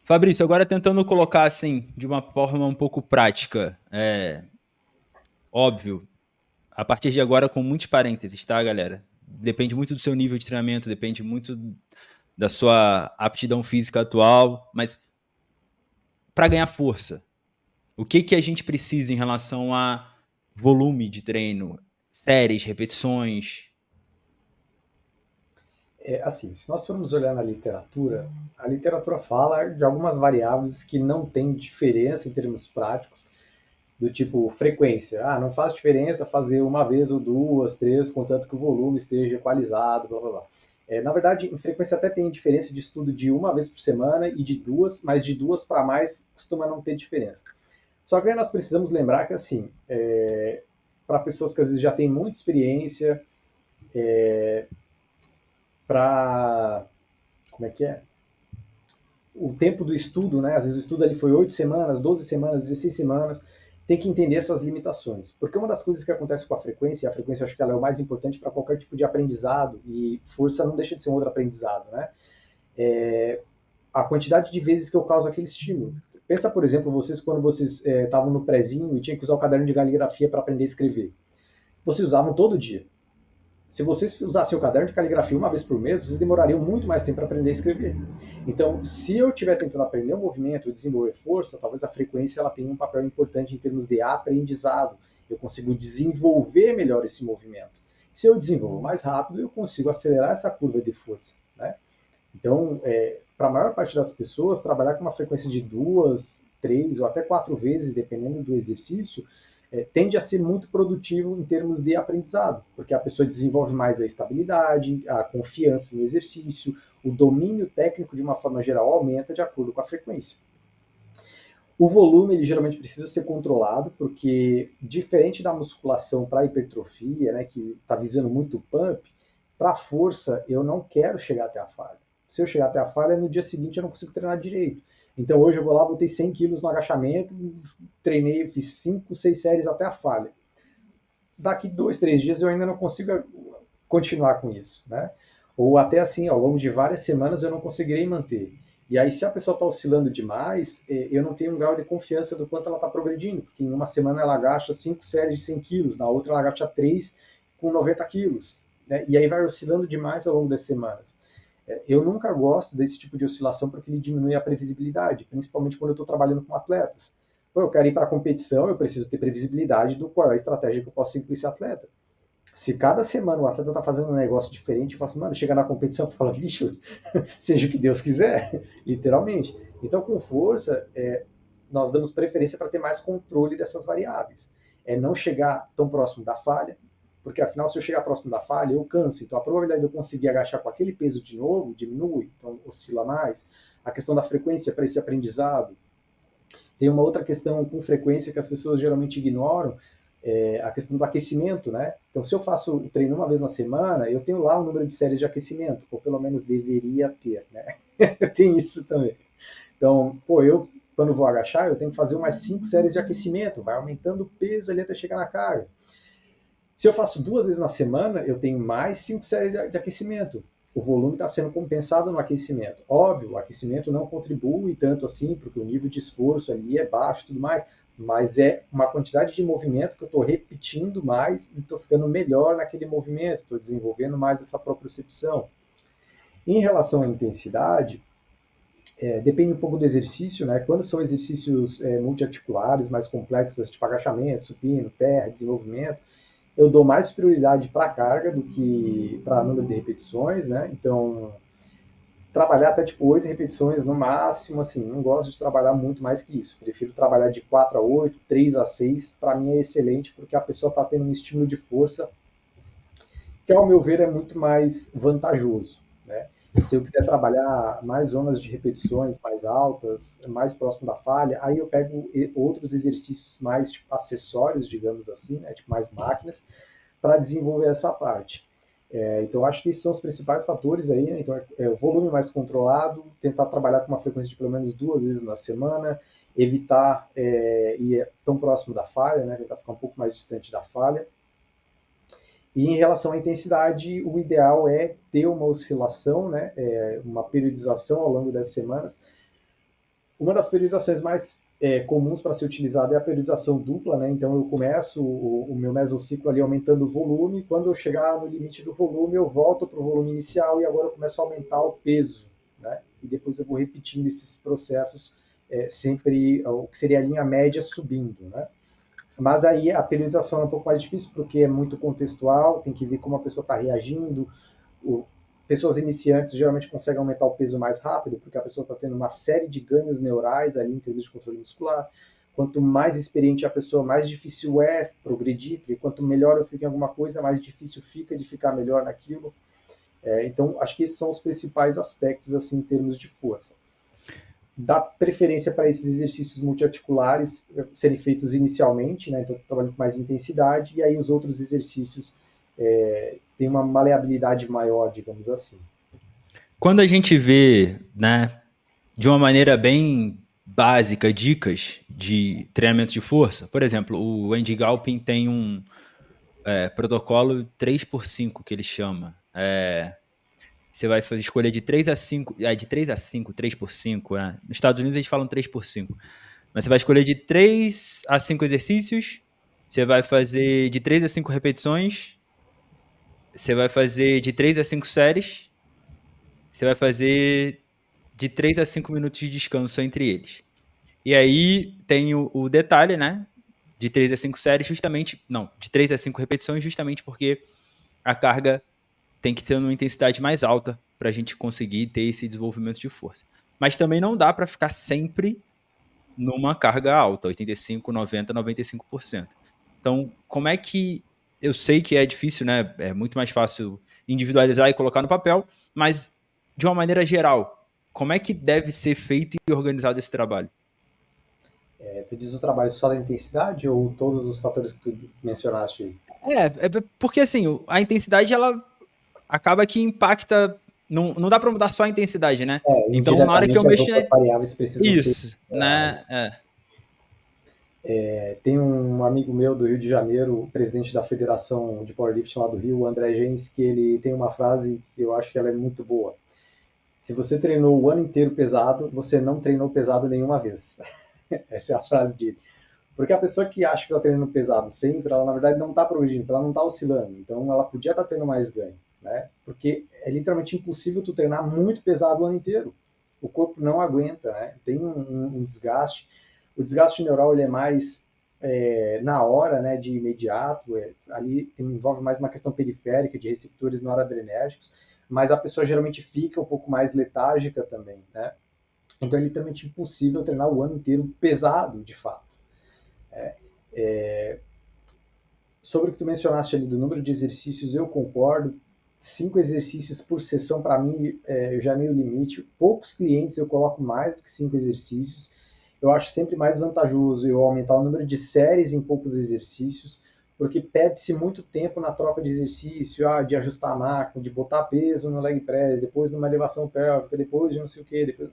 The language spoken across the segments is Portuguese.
Fabrício, agora tentando colocar assim, de uma forma um pouco prática, óbvio, a partir de agora com muitos parênteses, tá, galera? Depende muito do seu nível de treinamento, depende muito da sua aptidão física atual, mas para ganhar força, o que que a gente precisa em relação a volume de treino, séries, repetições? Assim, se nós formos olhar na literatura, a literatura fala de algumas variáveis que não têm diferença em termos práticos, do tipo frequência. Ah, não faz diferença fazer uma vez ou duas, três, contanto que o volume esteja equalizado, blá blá blá. Na verdade, em frequência até tem diferença de estudo de uma vez por semana e de duas, mas de duas para mais costuma não ter diferença. Só que aí nós precisamos lembrar que, assim, para pessoas que às vezes já têm muita experiência, para. Como é que é? O tempo do estudo, né? Às vezes o estudo ali foi 8 semanas, 12 semanas, 16 semanas, tem que entender essas limitações. Porque uma das coisas que acontece com a frequência, e a frequência eu acho que ela é o mais importante para qualquer tipo de aprendizado, e força não deixa de ser um outro aprendizado, né? É a quantidade de vezes que eu causo aquele estímulo. Pensa, por exemplo, vocês quando vocês estavam no prezinho e tinham que usar o caderno de caligrafia para aprender a escrever. Vocês usavam todo dia. Se vocês usassem o caderno de caligrafia uma vez por mês, vocês demorariam muito mais tempo para aprender a escrever. Então, se eu estiver tentando aprender um movimento e desenvolver força, talvez a frequência ela tenha um papel importante em termos de aprendizado. Eu consigo desenvolver melhor esse movimento. Se eu desenvolvo mais rápido, eu consigo acelerar essa curva de força. Né? Então, para a maior parte das pessoas, trabalhar com uma frequência de duas, três ou até quatro vezes, dependendo do exercício, tende a ser muito produtivo em termos de aprendizado, porque a pessoa desenvolve mais a estabilidade, a confiança no exercício, o domínio técnico de uma forma geral aumenta de acordo com a frequência. O volume ele geralmente precisa ser controlado, porque diferente da musculação para hipertrofia, né, que está visando muito pump, para força eu não quero chegar até a falha. Se eu chegar até a falha, no dia seguinte eu não consigo treinar direito. Então hoje eu vou lá, botei 100 quilos no agachamento, treinei, fiz 5, 6 séries até a falha. Daqui 2, 3 dias eu ainda não consigo continuar com isso, né? Ou até assim, ao longo de várias semanas eu não conseguirei manter. E aí, se a pessoa está oscilando demais, eu não tenho um grau de confiança do quanto ela está progredindo, porque em uma semana ela agacha 5 séries de 100 quilos, na outra ela agacha 3 com 90 quilos. Né? E aí vai oscilando demais ao longo das semanas. Eu nunca gosto desse tipo de oscilação porque ele diminui a previsibilidade, principalmente quando eu estou trabalhando com atletas. Pô, eu quero ir para a competição, eu preciso ter previsibilidade do qual é a estratégia que eu posso seguir com esse atleta. Se cada semana o atleta tá fazendo um negócio diferente, eu falo assim, mano, chega na competição e fala, bicho, seja o que Deus quiser, literalmente. Então, com força, nós damos preferência para ter mais controle dessas variáveis. É não chegar tão próximo da falha, porque afinal, se eu chegar próximo da falha, eu canso. Então, a probabilidade de eu conseguir agachar com aquele peso de novo diminui, então oscila mais. A questão da frequência para esse aprendizado. Tem uma outra questão com frequência que as pessoas geralmente ignoram, a questão do aquecimento, né? Então, se eu faço o treino uma vez na semana, eu tenho lá um número de séries de aquecimento, ou pelo menos deveria ter, né? Tem isso também. Então, pô, eu, quando vou agachar, eu tenho que fazer umas 5 séries de aquecimento, vai aumentando o peso ali até chegar na carga. Se eu faço duas vezes na semana, eu tenho mais 5 séries de aquecimento. O volume está sendo compensado no aquecimento. Óbvio, o aquecimento não contribui tanto assim, porque o nível de esforço ali é baixo e tudo mais, mas é uma quantidade de movimento que eu estou repetindo mais e estou ficando melhor naquele movimento, estou desenvolvendo mais essa propriocepção. Em relação à intensidade, depende um pouco do exercício, né? Quando são exercícios multiarticulares, mais complexos, tipo agachamento, supino, terra, desenvolvimento, eu dou mais prioridade para a carga do que para número de repetições, né? Então, trabalhar até tipo 8 repetições no máximo, assim, não gosto de trabalhar muito mais que isso. Prefiro trabalhar de 4 a 8, 3 a 6, para mim é excelente, porque a pessoa está tendo um estímulo de força que, ao meu ver, é muito mais vantajoso, né? Se eu quiser trabalhar mais zonas de repetições mais altas, mais próximo da falha, aí eu pego outros exercícios mais tipo, acessórios, digamos assim, né? Tipo mais máquinas, para desenvolver essa parte. Então, acho que esses são os principais fatores aí, né? Então, o volume mais controlado, tentar trabalhar com uma frequência de pelo menos duas vezes na semana, evitar ir tão próximo da falha, né? Tentar ficar um pouco mais distante da falha. E em relação à intensidade, o ideal é ter uma oscilação, né? Uma periodização ao longo das semanas, Uma das periodizações mais comuns para ser utilizada é a periodização dupla, né? Então eu começo o meu mesociclo ali aumentando o volume, quando eu chegar no limite do volume, eu volto para o volume inicial e agora eu começo a aumentar o peso, né? E depois eu vou repetindo esses processos, sempre o que seria a linha média subindo, né? Mas aí a periodização é um pouco mais difícil porque é muito contextual, tem que ver como a pessoa está reagindo. Pessoas iniciantes geralmente conseguem aumentar o peso mais rápido porque a pessoa está tendo uma série de ganhos neurais ali em termos de controle muscular. Quanto mais experiente a pessoa, mais difícil é progredir, porque quanto melhor eu fico em alguma coisa, mais difícil fica de ficar melhor naquilo. Então, acho que esses são os principais aspectos assim em termos de força. Dá preferência para esses exercícios multiarticulares serem feitos inicialmente, né? Então, trabalhando com mais intensidade, e aí os outros exercícios têm uma maleabilidade maior, digamos assim. Quando a gente vê, né, de uma maneira bem básica, dicas de treinamento de força, por exemplo, o Andy Galpin tem um protocolo 3x5 que ele chama. Você vai escolher de 3 a 5, de 3 a 5, 3x5, né? Nos Estados Unidos eles falam 3x5. Mas você vai escolher de 3 a 5 exercícios, você vai fazer de 3 a 5 repetições, você vai fazer de 3 a 5 séries, você vai fazer de 3 a 5 minutos de descanso entre eles. E aí tem o detalhe, né? De 3 a 5 séries, justamente. Não, de 3 a 5 repetições, justamente porque a carga tem que ter uma intensidade mais alta para a gente conseguir ter esse desenvolvimento de força. Mas também não dá para ficar sempre numa carga alta, 85, 90, 95%. Então, como é que eu sei que é difícil, né? É muito mais fácil individualizar e colocar no papel, mas de uma maneira geral, como é que deve ser feito e organizado esse trabalho? Tu diz o trabalho só da intensidade ou todos os fatores que tu mencionaste aí? Porque assim, a intensidade ela acaba que impacta. Não dá para mudar só a intensidade, né? Então, na hora que eu Indiretamente as mexo. outras variáveis precisam ser Isso, consideradas. né? Tem um amigo meu do Rio de Janeiro, o presidente da Federação de Powerlifting lá do Rio, o André Gens, que ele tem uma frase que eu acho que ela é muito boa. Se você treinou o ano inteiro pesado, você não treinou pesado nenhuma vez. Essa é a frase dele. Porque a pessoa que acha que está treinando pesado sempre, ela na verdade não está progredindo, ela não está oscilando. Então ela podia estar tendo mais ganho, né? Porque é literalmente impossível tu treinar muito pesado o ano inteiro. O corpo não aguenta, né? Tem um desgaste. O desgaste neural ele é mais na hora, né, de imediato. Ali envolve mais uma questão periférica de receptores noradrenérgicos, mas a pessoa geralmente fica um pouco mais letárgica também, né? Então é literalmente impossível treinar o ano inteiro pesado, de fato. Sobre o que tu mencionaste ali do número de exercícios, eu concordo. 5 exercícios por sessão, para mim, já é meio limite. Poucos clientes eu coloco mais do que 5 exercícios. Eu acho sempre mais vantajoso eu aumentar o número de séries em poucos exercícios, porque perde-se muito tempo na troca de exercício, de ajustar a máquina, de botar peso no leg press, depois numa elevação pélvica, depois de não sei o que, depois...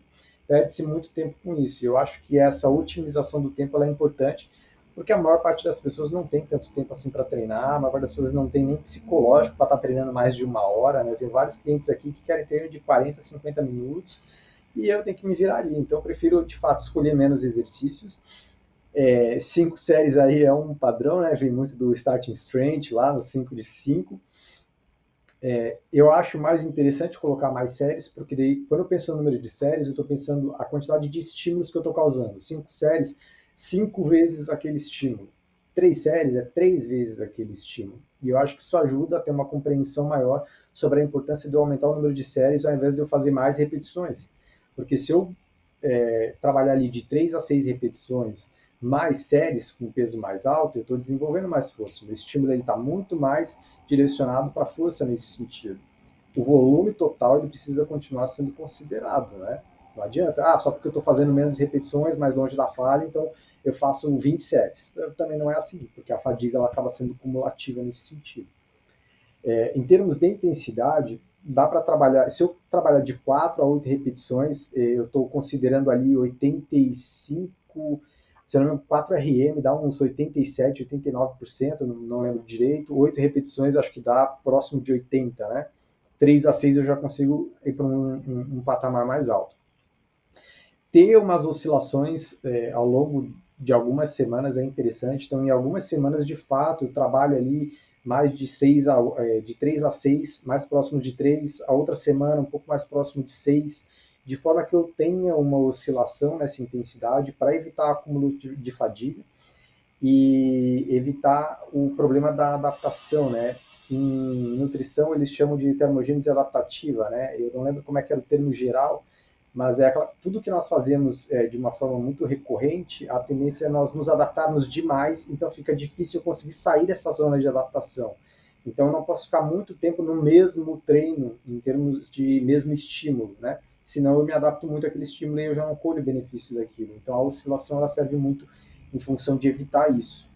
perde-se muito tempo com isso. Eu acho que essa otimização do tempo ela é importante, porque a maior parte das pessoas não tem tanto tempo assim para treinar, a maior parte das pessoas não tem nem psicológico para estar treinando mais de uma hora, né? Eu tenho vários clientes aqui que querem treino de 40, 50 minutos e eu tenho que me virar ali, então eu prefiro de fato escolher menos exercícios. 5 séries aí é um padrão, né? Vem muito do starting strength lá no 5 de 5. Eu acho mais interessante colocar mais séries, porque daí, quando eu penso no número de séries, eu estou pensando a quantidade de estímulos que eu estou causando. 5 séries, 5 vezes aquele estímulo. 3 séries é 3 vezes aquele estímulo. E eu acho que isso ajuda a ter uma compreensão maior sobre a importância de eu aumentar o número de séries ao invés de eu fazer mais repetições. Porque se eu trabalhar ali de 3 a 6 repetições, mais séries com peso mais alto, eu estou desenvolvendo mais força. O meu estímulo está muito mais direcionado para a força nesse sentido. O volume total ele precisa continuar sendo considerado, né? Não adianta, só porque eu estou fazendo menos repetições, mais longe da falha, então eu faço 20 séries. Também não é assim, porque a fadiga ela acaba sendo cumulativa nesse sentido. Em termos de intensidade, dá para trabalhar, se eu trabalhar de 4 a 8 repetições, eu estou considerando ali 85, se eu não me engano, 4 RM dá uns 87, 89%, não lembro direito, 8 repetições acho que dá próximo de 80, né? 3 a 6 eu já consigo ir para um patamar mais alto. ter umas oscilações ao longo de algumas semanas é interessante. Então, em algumas semanas, de fato, eu trabalho ali mais de 3 a 6, mais próximo de 3, a outra semana um pouco mais próximo de 6, de forma que eu tenha uma oscilação nessa intensidade para evitar acúmulo de fadiga e evitar o problema da adaptação, né? Em nutrição eles chamam de termogênese adaptativa, né? Eu não lembro como é que era o termo geral, mas tudo que nós fazemos de uma forma muito recorrente, a tendência é nós nos adaptarmos demais, então fica difícil eu conseguir sair dessa zona de adaptação. Então eu não posso ficar muito tempo no mesmo treino, em termos de mesmo estímulo, né? Senão eu me adapto muito àquele estímulo e eu já não colho benefícios daquilo. Então a oscilação ela serve muito em função de evitar isso.